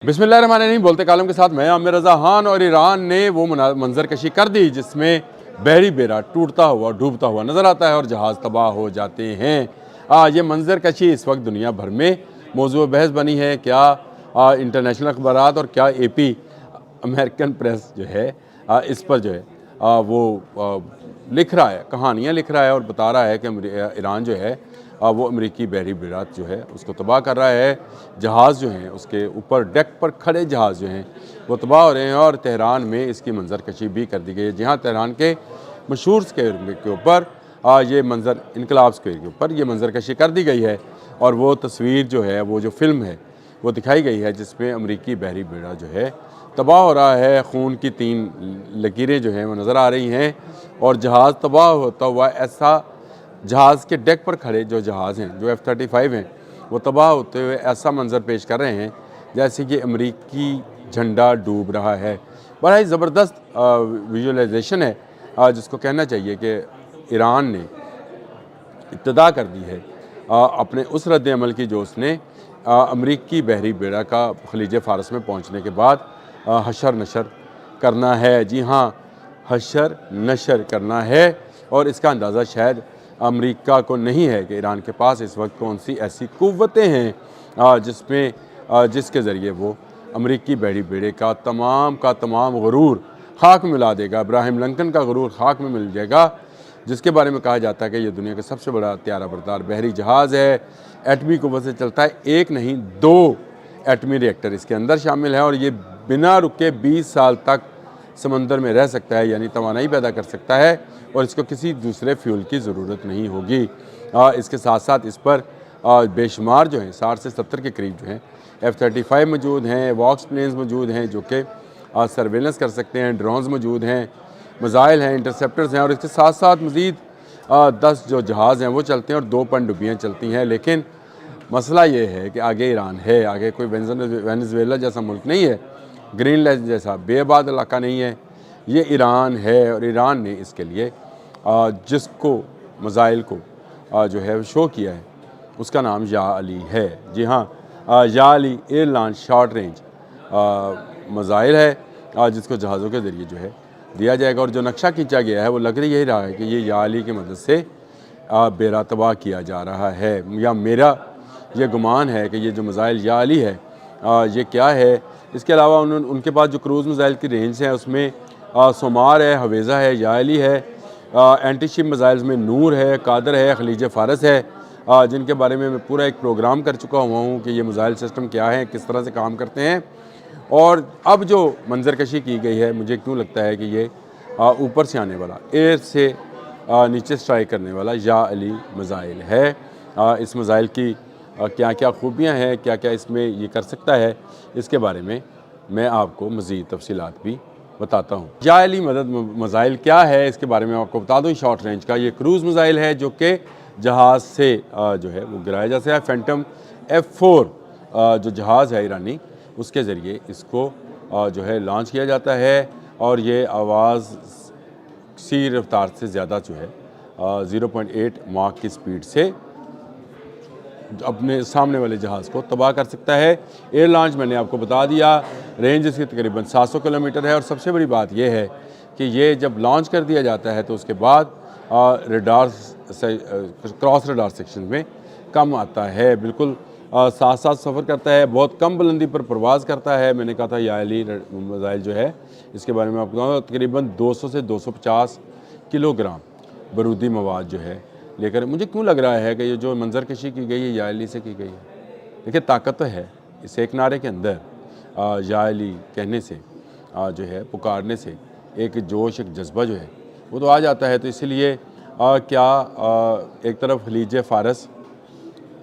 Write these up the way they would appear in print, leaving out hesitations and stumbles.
बिस्मिल्लाहिर्रहमानिर्रहीम। बोलते कालम के साथ मैं आमिर रज़ा खान। और ईरान ने वो मंजर कशी कर दी जिसमें बहरी बेड़ा टूटता हुआ डूबता हुआ नज़र आता है और जहाज़ तबाह हो जाते हैं। ये मंजर कशी इस वक्त दुनिया भर में मौजूद बहस बनी है। क्या इंटरनेशनल अखबारात और क्या AP अमेरिकन प्रेस जो है इस पर जो है वो लिख रहा है, कहानियाँ लिख रहा है और बता रहा है कि ईरान जो है वो अमेरिकी बहरी बेड़ा जो है उसको तबाह कर रहा है। जहाज़ जो हैं उसके ऊपर डेक पर खड़े जहाज़ जो हैं वो तबाह हो रहे हैं और तेहरान में इसकी मंजरकशी भी कर दी गई है। जहाँ तेहरान के मशहूर स्क्वायर के ऊपर ये मंजर इनकलाब स्क्वायर के ऊपर ये मंजरकशी कर दी गई है और वो तस्वीर जो है वो जो फिल्म है वो दिखाई गई है जिसमें अमेरिकी बहरी बेड़ा जो है तबाह हो रहा है। खून की 3 लकीरें जो हैं वो नज़र आ रही हैं और जहाज़ तबाह होता हुआ ऐसा जहाज़ के डेक पर खड़े जो जहाज़ हैं जो F-35 हैं वो तबाह होते हुए ऐसा मंजर पेश कर रहे हैं जैसे कि अमेरिकी झंडा डूब रहा है। बड़ा ही ज़बरदस्त विजुअलाइजेशन है जिसको कहना चाहिए कि ईरान ने इब्तदा कर दी है अपने उस रद्द अमल की जो उसने अमेरिकी बहरी बेड़ा का खलीज फ़ारस में पहुँचने के बाद हशर नशर करना है। जी हाँ, हशर नशर करना है और इसका अंदाज़ा शायद अमेरिका को नहीं है कि ईरान के पास इस वक्त कौन सी ऐसी क़ुव्वतें हैं जिसके ज़रिए वो अमेरिकी बहरी बेड़े का तमाम गुरूर खाक में मिला देगा। इब्राहिम लिंकन का गुरूर खाक में मिल जाएगा जिसके बारे में कहा जाता है कि ये दुनिया का सबसे बड़ा त्यारा बरदार बहरी जहाज़ है। एटमी क़ुव्वत से चलता है, 1 नहीं 2 एटमी रिएक्टर इसके अंदर शामिल है और ये बिना रुके 20 साल तक समंदर में रह सकता है, यानी तवानाई पैदा कर सकता है और इसको किसी दूसरे फ्यूल की ज़रूरत नहीं होगी। इसके साथ साथ इस पर बेशुमार जो हैं 60 से 70 के करीब जो हैं F-35 मौजूद हैं, वॉक्स प्लेन्स मौजूद हैं जो कि सर्वेलेंस कर सकते हैं, ड्रोन्स मौजूद हैं, मिसाइल हैं, इंटरसेप्टर्स हैं और इसके साथ साथ मज़ीद 10 जो जहाज़ हैं वो चलते हैं और 2 पनडुब्बियाँ चलती हैं। लेकिन मसला ये है कि आगे ईरान है, आगे कोई वेनेजुएला जैसा मुल्क नहीं है, ग्रीनलैंड जैसा बेआबाद इलाका नहीं है, ये ईरान है। और ईरान ने इसके लिए जिसको मिसाइल को जो है शो किया है उसका नाम या अली है। जी हाँ, या Ali air launch short range missile है जिसको जहाज़ों के ज़रिए जो है दिया जाएगा और जो नक्शा खींचा गया है वो लग यही रहा है कि ये या अली की मदद से बेड़ा तबाह किया जा रहा है। या मेरा ये गुमान है कि ये जो मिसाइल या अली है ये क्या है। इसके अलावा उनके पास जो क्रूज़ मिसाइल की रेंज है उसमें सोमार है, हवेज़ा है, या अली है, एंटी शिप मिसाइल्स में नूर है, कादर है, खलीज फ़ारस है, जिनके बारे में मैं पूरा एक प्रोग्राम कर चुका हुआ हूँ कि ये मिसाइल सिस्टम क्या है, किस तरह से काम करते हैं। और अब जो मंजरकशी की गई है मुझे क्यों लगता है कि ये ऊपर से आने वाला, एयर से नीचे स्ट्राइक करने वाला या अली मिसाइल है। इस मिसाइल की क्या क्या खूबियाँ हैं, क्या क्या इसमें ये कर सकता है, इसके बारे में मैं आपको मज़ीद तफसीलात भी बताता हूँ। या अली मदद मिसाइल क्या है इसके बारे में आपको बता दूँ। शॉर्ट रेंज का ये क्रूज़ मिसाइल है जो कि जहाज़ से जो है वो गिराया जा सकता है। फैंटम F-4 जो जहाज़ है ईरानी उसके ज़रिए इसको जो है लॉन्च किया जाता है और ये आवाज़ सी रफ्तार से ज़्यादा जो है 0.8 माक की स्पीड से अपने सामने वाले जहाज़ को तबाह कर सकता है। एयर लॉन्च मैंने आपको बता दिया, रेंज इसकी तकरीबन 700 किलोमीटर है। और सबसे बड़ी बात यह है कि ये जब लॉन्च कर दिया जाता है तो उसके बाद रडार से क्रॉस रडार सेक्शन में कम आता है, बिल्कुल साथ साथ सफ़र करता है, बहुत कम बुलंदी पर परवाज़ करता है। मैंने कहा था या अली मिसाइल जो है इसके बारे में आपको बताऊँगा, तकरीबन 200 से 250 किलोग्राम बारूदी मवाद जो है लेकर। मुझे क्यों लग रहा है कि ये जो मंजरकशी की गई है या अली से की गई है। देखिए ताकत तो है इस एक नारे के अंदर, या अली कहने से जो है पुकारने से एक जोश एक जज्बा जो है वो तो आ जाता है। तो इसलिए क्या एक तरफ खलीज फ़ारस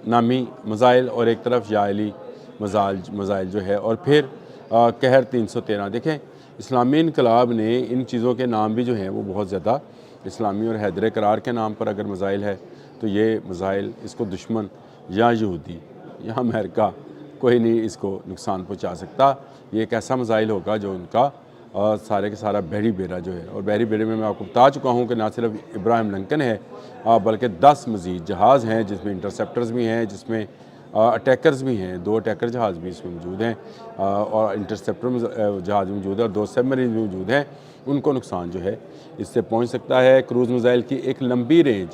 नामी मिसाइल और एक तरफ या अली मिसाइल जो है और फिर कहर 313। देखें इस्लामी इनकलाब ने इन चीज़ों के नाम भी जो हैं वो बहुत ज़्यादा इस्लामी और हैदर करार के नाम पर अगर मिसाइल है तो ये मिसाइल इसको दुश्मन या यहूदी या अमेरिका कोई नहीं इसको नुकसान पहुंचा सकता। ये एक ऐसा मिसाइल होगा जो उनका सारे के सारा बहरी बेड़ा जो है, और बहरी बेड़े में मैं आपको बता चुका हूँ कि ना सिर्फ इब्राहिम लिंकन है बल्कि 10 मज़ीद जहाज़ हैं जिसमें इंटरसेप्टर्स भी हैं, जिसमें अटैकर्स भी हैं, 2 अटैकर जहाज़ भी इसमें मौजूद हैं और इंटरसेप्टर जहाज़ मौजूद है और 2 सबमरीन भी मौजूद हैं। उनको नुकसान जो है इससे पहुंच सकता है। क्रूज़ मिसाइल की एक लंबी रेंज,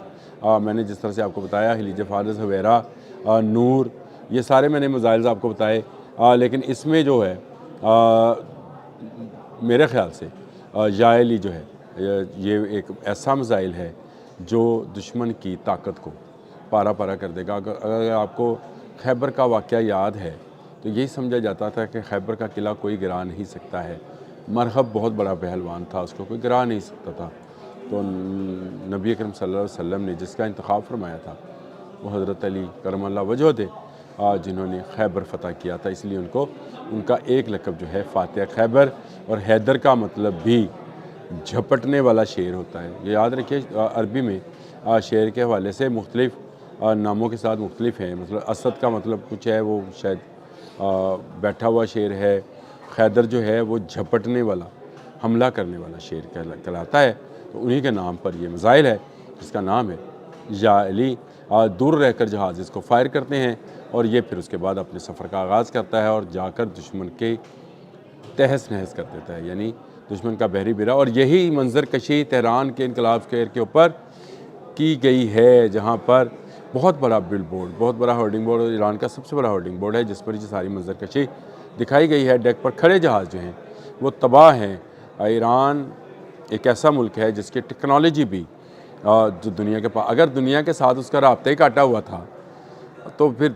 मैंने जिस तरह से आपको बताया, हिलीज फारस, हवेरा, नूर, ये सारे मैंने मिसाइल्स आपको बताए, लेकिन इसमें जो है मेरे ख़्याल से याएली जो है ये एक ऐसा मिसाइल है जो दुश्मन की ताकत को पारा पारा कर देगा। अगर आपको खैबर का वाक़या याद है तो यही समझा जाता था कि खैबर का किला कोई गिरा नहीं सकता है। मरहब बहुत बड़ा पहलवान था, उसको कोई गिरा नहीं सकता था। तो नबी अकरम सल्लल्लाहु अलैहि वसल्लम ने जिसका इंतखाब फरमाया था वो हज़रत अली करमल्लाह वजह थे, जिन्होंने खैबर फ़तह किया था। इसलिए उनको उनका एक लक़ब जो है फ़ातिह खैबर, और हैदर का मतलब भी झपटने वाला शेर होता है। ये याद रखिए, अरबी में शेर के हवाले से मुख्तलिफ़ नामों के साथ मुख्तलिफ़ हैं। मतलब असद का मतलब कुछ है, वो शायद बैठा हुआ शेर है। खैदर जो है वो झपटने वाला, हमला करने वाला शेर कहलाता है। तो उन्हीं के नाम पर ये मिसाइल है जिसका नाम है याएली। दूर रहकर जहाज़ इसको फायर करते हैं और ये फिर उसके बाद अपने सफ़र का आगाज़ करता है और जाकर दुश्मन के तहस नहस कर देता है, यानी दुश्मन का बहरी बिरा। और यही मंजर कशी तेहरान के इनकलाब स्क्वायर के ऊपर की गई है, जहाँ पर बहुत बड़ा बिल बोर्ड, बहुत बड़ा होर्डिंग बोर्ड, और ईरान का सबसे बड़ा होर्डिंग बोर्ड है जिस पर ये सारी मंजर कशी दिखाई गई है। डेक पर खड़े जहाज़ जो हैं वो तबाह हैं। ईरान एक ऐसा मुल्क है जिसकी टेक्नोलॉजी भी जो दुनिया के पास, अगर दुनिया के साथ उसका राब्ता ही काटा हुआ था तो फिर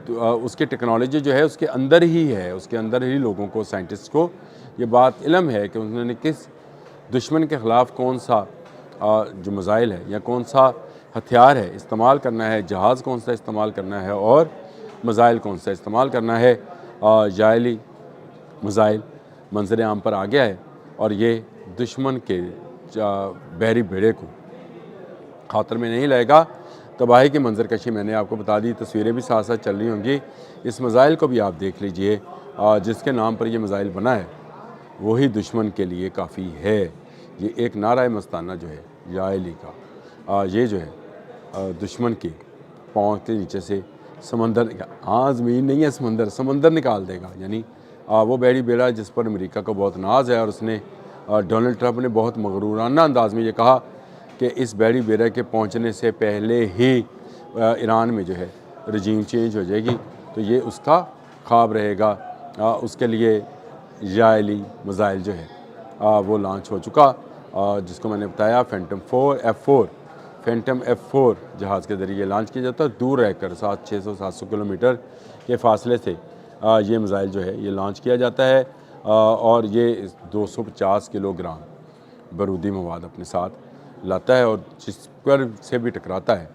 उसकी टेक्नोलॉजी जो है उसके अंदर ही है, उसके अंदर ही लोगों को, साइंटिस्ट को ये बात इल्म है कि उन्होंने किस दुश्मन के ख़िलाफ़ कौन सा जो मिसाइल है या कौन सा हथियार है इस्तेमाल करना है, जहाज़ कौन सा इस्तेमाल करना है और मिसाइल कौन सा इस्तेमाल करना है। याएली मिसाइल मंजर आम पर आ गया है और ये दुश्मन के बहरी बेड़े को खातर में नहीं लाएगा। तबाही की मंजर कशी मैंने आपको बता दी, तस्वीरें भी साथ साथ चल रही होंगी। इस मिसाइल को भी आप देख लीजिए, जिसके नाम पर यह मिसाइल बना है वही दुश्मन के लिए काफ़ी है। ये एक नारा मस्ताना जो है याएली का, ये जो है दुश्मन के पाँव के नीचे से समंदर, हाँ ज़मीन नहीं है समंदर निकाल देगा। यानी वो बहरी बेड़ा जिस पर अमेरिका को बहुत नाज है, और उसने डोनाल्ड ट्रंप ने बहुत मगरूराना अंदाज में ये कहा कि इस बहरी बेड़ा के पहुंचने से पहले ही ईरान में जो है रजीम चेंज हो जाएगी। तो ये उसका ख्वाब रहेगा। उसके लिए याएली मिसाइल जो है वो लॉन्च हो चुका, जिसको मैंने बताया फैंटम F4 जहाज़ के ज़रिए लॉन्च किया जाता है। दूर रहकर 600-700 किलोमीटर के फासले से ये मिसाइल जो है ये लॉन्च किया जाता है, और ये 250 किलोग्राम बारूदी मवाद अपने साथ लाता है, और जिस पर से भी टकराता है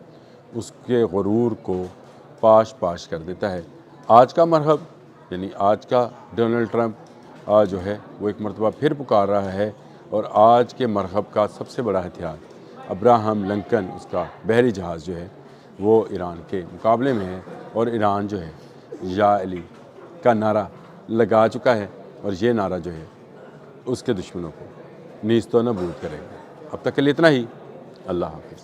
उसके गुरूर को पाश कर देता है। आज का मरहब, यानी आज का डोनाल्ड ट्रंप जो है वो एक मरतबा फिर पुकार रहा है, और आज के मरहब का सबसे बड़ा हथियार अब्राहम लिंकन, उसका बहरी जहाज़ जो है वो ईरान के मुकाबले में है, और ईरान जो है याएली का नारा लगा चुका है, और ये नारा जो है उसके दुश्मनों को नीस्त व नबूद करेगा। अब तक के लिए इतना ही। अल्लाह हाफ़िज़।